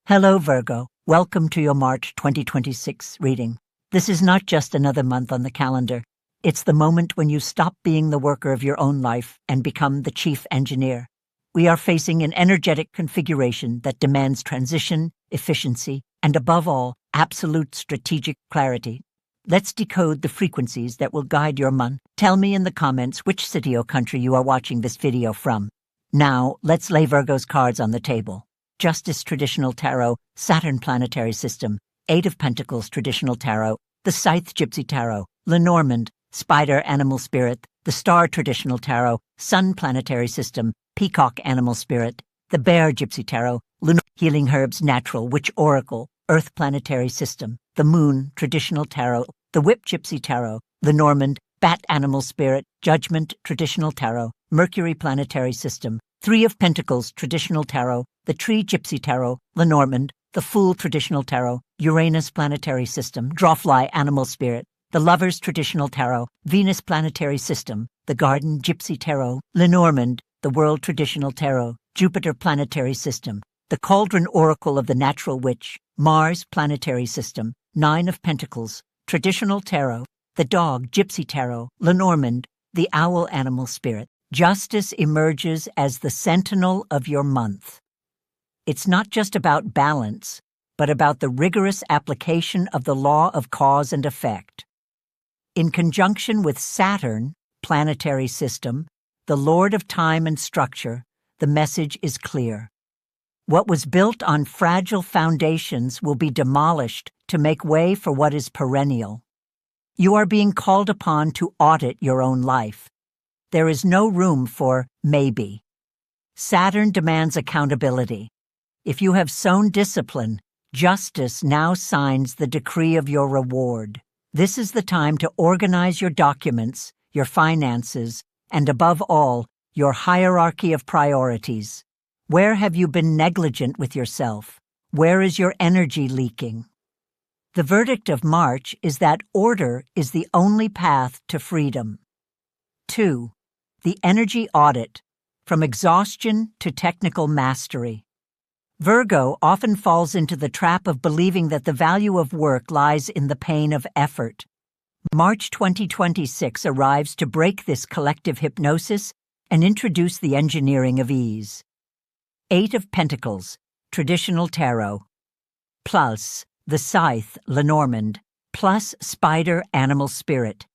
Hello, Virgo. Welcome to your March 2026 reading. This is not just another month on the calendar. It's the moment when you stop being the worker of your own life and become the chief engineer. We are facing an energetic configuration that demands transition, efficiency, and above all, absolute strategic clarity. Let's decode the frequencies that will guide your month. Tell me in the comments which city or country you are watching this video from. Now, let's lay Virgo's cards on the table. Justice Traditional Tarot, Saturn Planetary System, Eight of Pentacles Traditional Tarot, the Scythe Gypsy Tarot, Lenormand, Spider Animal Spirit, the Star Traditional Tarot, Sun Planetary System, Peacock Animal Spirit, the Bear Gypsy Tarot, Healing Herbs Natural Witch Oracle, Earth Planetary System, the Moon Traditional Tarot, the Whip Gypsy Tarot, Lenormand, Bat Animal Spirit, Judgment Traditional Tarot, Mercury Planetary System, Three of Pentacles Traditional Tarot, the Tree Gypsy Tarot, Lenormand, the Fool Traditional Tarot, Uranus Planetary System, Drawfly Animal Spirit, the Lovers Traditional Tarot, Venus Planetary System, the Garden Gypsy Tarot, Lenormand, the World Traditional Tarot, Jupiter Planetary System, the Cauldron Oracle of the Natural Witch, Mars Planetary System, Nine of Pentacles, Traditional Tarot, the Dog Gypsy Tarot, Lenormand, the Owl Animal Spirit. Justice emerges as the sentinel of your month. It's not just about balance, but about the rigorous application of the law of cause and effect. In conjunction with Saturn, planetary system, the Lord of time and structure, the message is clear. What was built on fragile foundations will be demolished to make way for what is perennial. You are being called upon to audit your own life. There is no room for maybe. Saturn demands accountability. If you have sown discipline, justice now signs the decree of your reward. This is the time to organize your documents, your finances, and above all, your hierarchy of priorities. Where have you been negligent with yourself? Where is your energy leaking? The verdict of March is that order is the only path to freedom. 2. The Energy Audit, from exhaustion to technical mastery. Virgo often falls into the trap of believing that the value of work lies in the pain of effort. March 2026 arrives to break this collective hypnosis and introduce the engineering of ease. Eight of Pentacles, Traditional Tarot, plus the Scythe, Lenormand, plus Spider Animal Spirit.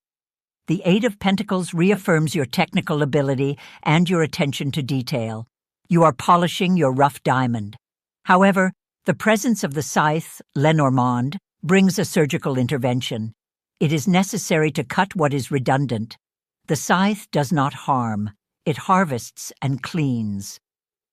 The Eight of Pentacles reaffirms your technical ability and your attention to detail. You are polishing your rough diamond. However, the presence of the Scythe, Lenormand, brings a surgical intervention. It is necessary to cut what is redundant. The Scythe does not harm. It harvests and cleans.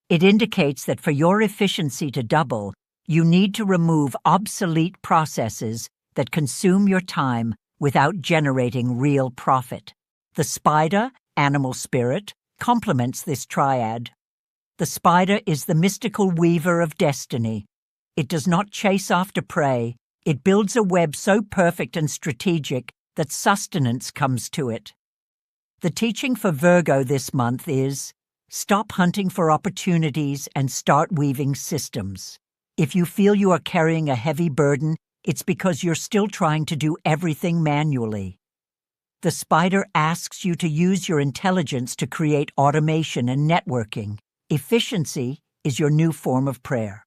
It indicates that for your efficiency to double, you need to remove obsolete processes that consume your time without generating real profit. The Spider, Animal Spirit, complements this triad. The spider is the mystical weaver of destiny. It does not chase after prey. It builds a web so perfect and strategic that sustenance comes to it. The teaching for Virgo this month is, stop hunting for opportunities and start weaving systems. If you feel you are carrying a heavy burden, it's because you're still trying to do everything manually. The spider asks you to use your intelligence to create automation and networking. Efficiency is your new form of prayer.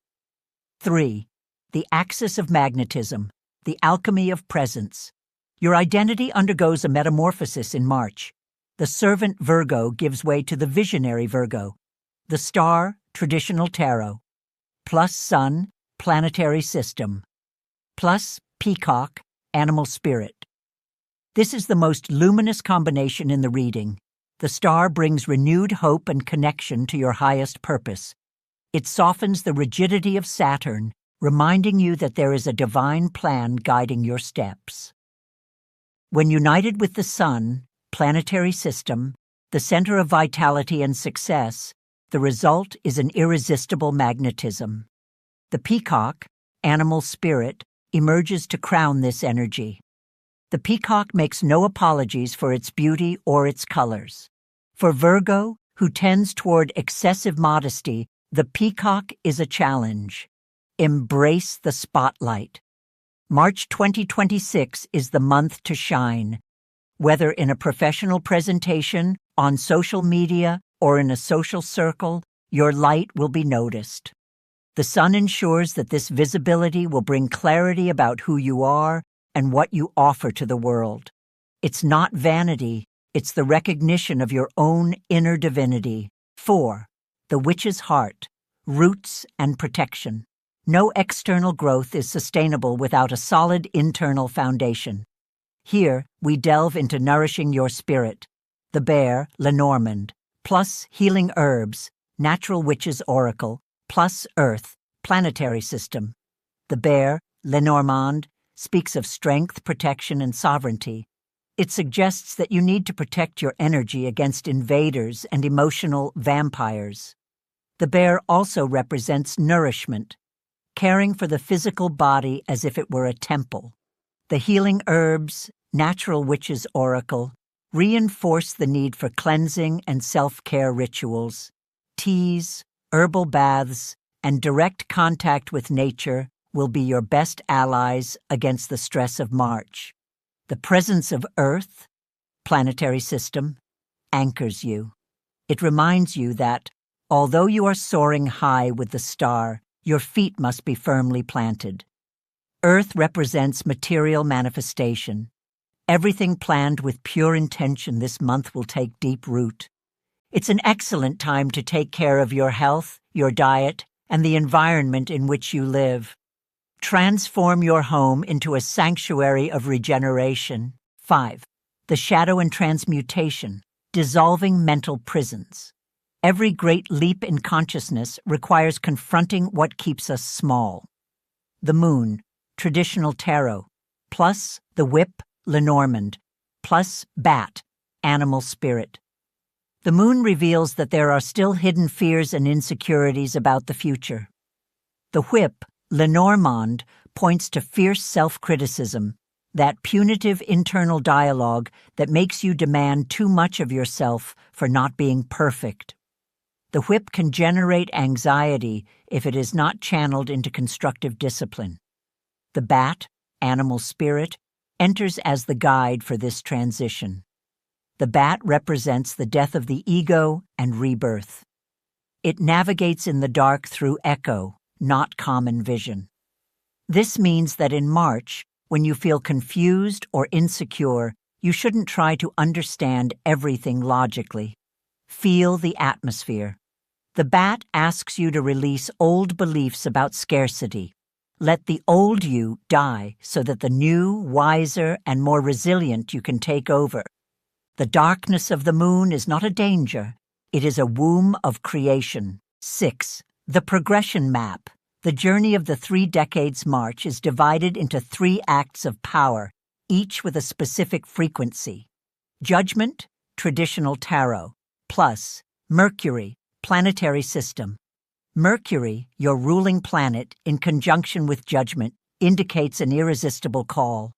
3. The Axis of Magnetism, the alchemy of presence. Your identity undergoes a metamorphosis in March. The servant Virgo gives way to the visionary Virgo. The Star, Traditional Tarot, plus Sun, Planetary System, plus Peacock, Animal Spirit. This is the most luminous combination in the reading. The star brings renewed hope and connection to your highest purpose. It softens the rigidity of Saturn, reminding you that there is a divine plan guiding your steps. When united with the Sun, Planetary System, the center of vitality and success, the result is an irresistible magnetism. The Peacock, Animal Spirit, emerges to crown this energy. The peacock makes no apologies for its beauty or its colors. For Virgo, who tends toward excessive modesty, the peacock is a challenge. Embrace the spotlight. March 2026 is the month to shine. Whether in a professional presentation, on social media, or in a social circle, your light will be noticed. The sun ensures that this visibility will bring clarity about who you are and what you offer to the world. It's not vanity, it's the recognition of your own inner divinity. 4. The witch's heart, roots and protection. No external growth is sustainable without a solid internal foundation. Here, we delve into nourishing your spirit. The bear, Lenormand, plus healing herbs, natural witch's oracle, plus earth, planetary system. The bear, Lenormand, speaks of strength, protection, and sovereignty. It suggests that you need to protect your energy against invaders and emotional vampires. The bear also represents nourishment, caring for the physical body as if it were a temple. The healing herbs, natural witch's oracle, reinforce the need for cleansing and self-care rituals. Teas, herbal baths, and direct contact with nature will be your best allies against the stress of March. The presence of Earth, planetary system, anchors you. It reminds you that, although you are soaring high with the star, your feet must be firmly planted. Earth represents material manifestation. Everything planned with pure intention this month will take deep root. It's an excellent time to take care of your health, your diet, and the environment in which you live. Transform your home into a sanctuary of regeneration. 5. The shadow and transmutation, dissolving mental prisons. Every great leap in consciousness requires confronting what keeps us small. The moon, traditional tarot, plus the whip, Lenormand, plus bat, animal spirit. The moon reveals that there are still hidden fears and insecurities about the future. The whip, Lenormand, points to fierce self-criticism, that punitive internal dialogue that makes you demand too much of yourself for not being perfect. The whip can generate anxiety if it is not channeled into constructive discipline. The bat, animal spirit, enters as the guide for this transition. The bat represents the death of the ego and rebirth. It navigates in the dark through echo, not common vision. This means that in March, when you feel confused or insecure, you shouldn't try to understand everything logically. Feel the atmosphere. The bat asks you to release old beliefs about scarcity. Let the old you die so that the new, wiser, and more resilient you can take over. The darkness of the moon is not a danger. It is a womb of creation. 6. The progression map. The journey of the 3 decades march is divided into 3 acts of power, each with a specific frequency. Judgment, traditional tarot, plus Mercury, planetary system. Mercury, your ruling planet, in conjunction with Judgment, indicates an irresistible call.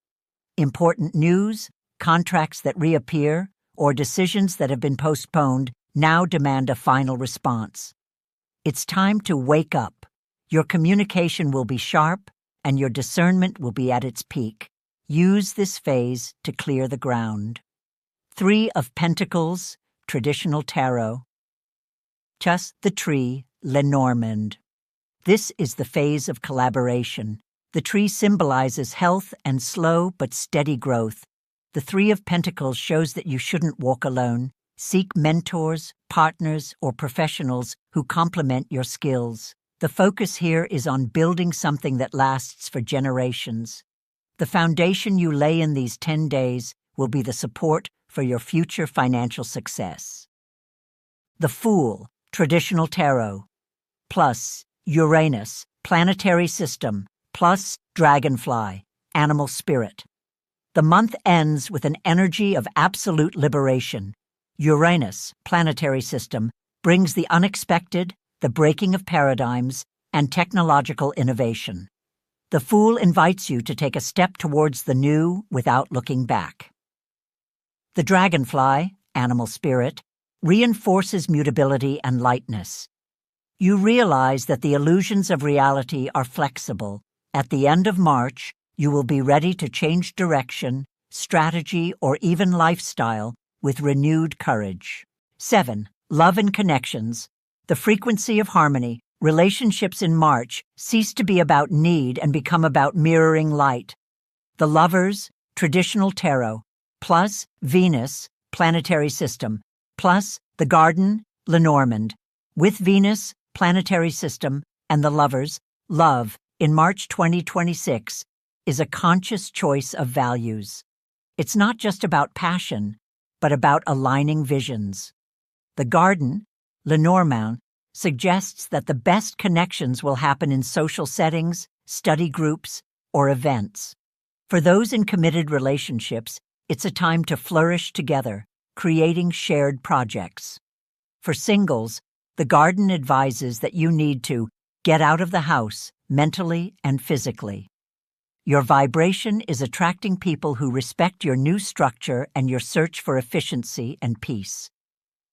Important news, contracts that reappear, or decisions that have been postponed now demand a final response. It's time to wake up. Your communication will be sharp, and your discernment will be at its peak. Use this phase to clear the ground. 3 of Pentacles, traditional tarot. Just the tree, Lenormand. This is the phase of collaboration. The tree symbolizes health and slow but steady growth. The 3 of Pentacles shows that you shouldn't walk alone. Seek mentors, partners, or professionals who complement your skills. The focus here is on building something that lasts for generations. The foundation you lay in these 10 days will be the support for your future financial success. The Fool, traditional tarot, plus Uranus, planetary system, plus Dragonfly, animal spirit. The month ends with an energy of absolute liberation. Uranus, planetary system, brings the unexpected, the breaking of paradigms, and technological innovation. The Fool invites you to take a step towards the new without looking back. The Dragonfly, animal spirit, reinforces mutability and lightness. You realize that the illusions of reality are flexible. At the end of March, you will be ready to change direction, strategy, or even lifestyle with renewed courage. 7. Love and connections. The frequency of harmony. Relationships in March cease to be about need and become about mirroring light. The Lovers, traditional tarot, plus Venus, Planetary System, plus the Garden, Lenormand. With Venus, Planetary System, and the Lovers, love, in March 2026, is a conscious choice of values. It's not just about passion, but about aligning visions. The Garden, Lenormand, suggests that the best connections will happen in social settings, study groups, or events. For those in committed relationships, it's a time to flourish together, creating shared projects. For singles, the Garden advises that you need to get out of the house, mentally and physically. Your vibration is attracting people who respect your new structure and your search for efficiency and peace.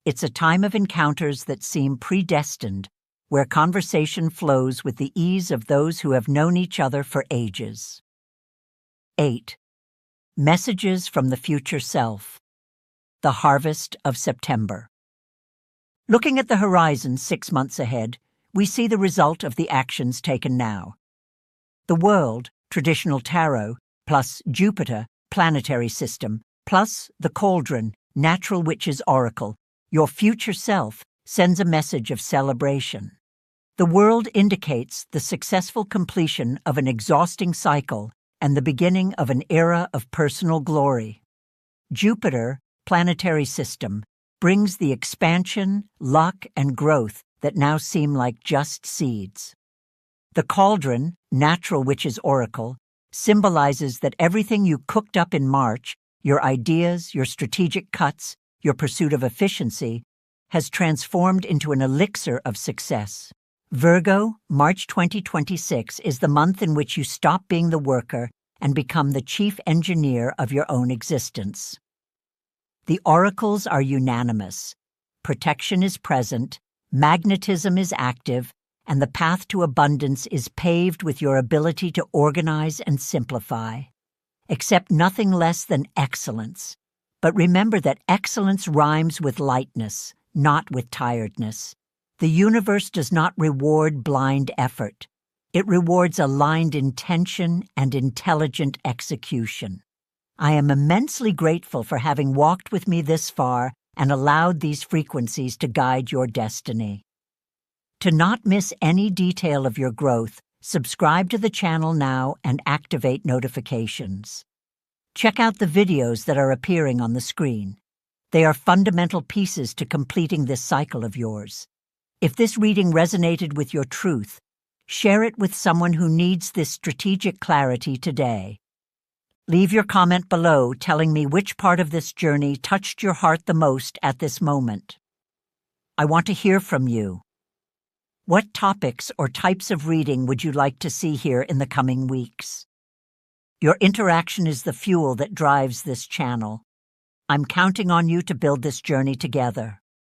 It's a time of encounters that seem predestined, where conversation flows with the ease of those who have known each other for ages. 8. Messages from the future self. The harvest of September. Looking at the horizon 6 months ahead, we see the result of the actions taken now. The world, traditional tarot, plus Jupiter, Planetary System, plus the Cauldron, Natural Witch's Oracle, your future self, sends a message of celebration. The world indicates the successful completion of an exhausting cycle and the beginning of an era of personal glory. Jupiter, Planetary System, brings the expansion, luck, and growth that now seem like just seeds. The Cauldron, Natural Witch's Oracle, symbolizes that everything you cooked up in March, your ideas, your strategic cuts, your pursuit of efficiency, has transformed into an elixir of success. Virgo, March 2026 is the month in which you stop being the worker and become the chief engineer of your own existence. The oracles are unanimous. Protection is present, magnetism is active, and the path to abundance is paved with your ability to organize and simplify. Accept nothing less than excellence. But remember that excellence rhymes with lightness, not with tiredness. The universe does not reward blind effort. It rewards aligned intention and intelligent execution. I am immensely grateful for having walked with me this far and allowed these frequencies to guide your destiny. To not miss any detail of your growth, subscribe to the channel now and activate notifications. Check out the videos that are appearing on the screen. They are fundamental pieces to completing this cycle of yours. If this reading resonated with your truth, share it with someone who needs this strategic clarity today. Leave your comment below telling me which part of this journey touched your heart the most at this moment. I want to hear from you. What topics or types of reading would you like to see here in the coming weeks? Your interaction is the fuel that drives this channel. I'm counting on you to build this journey together.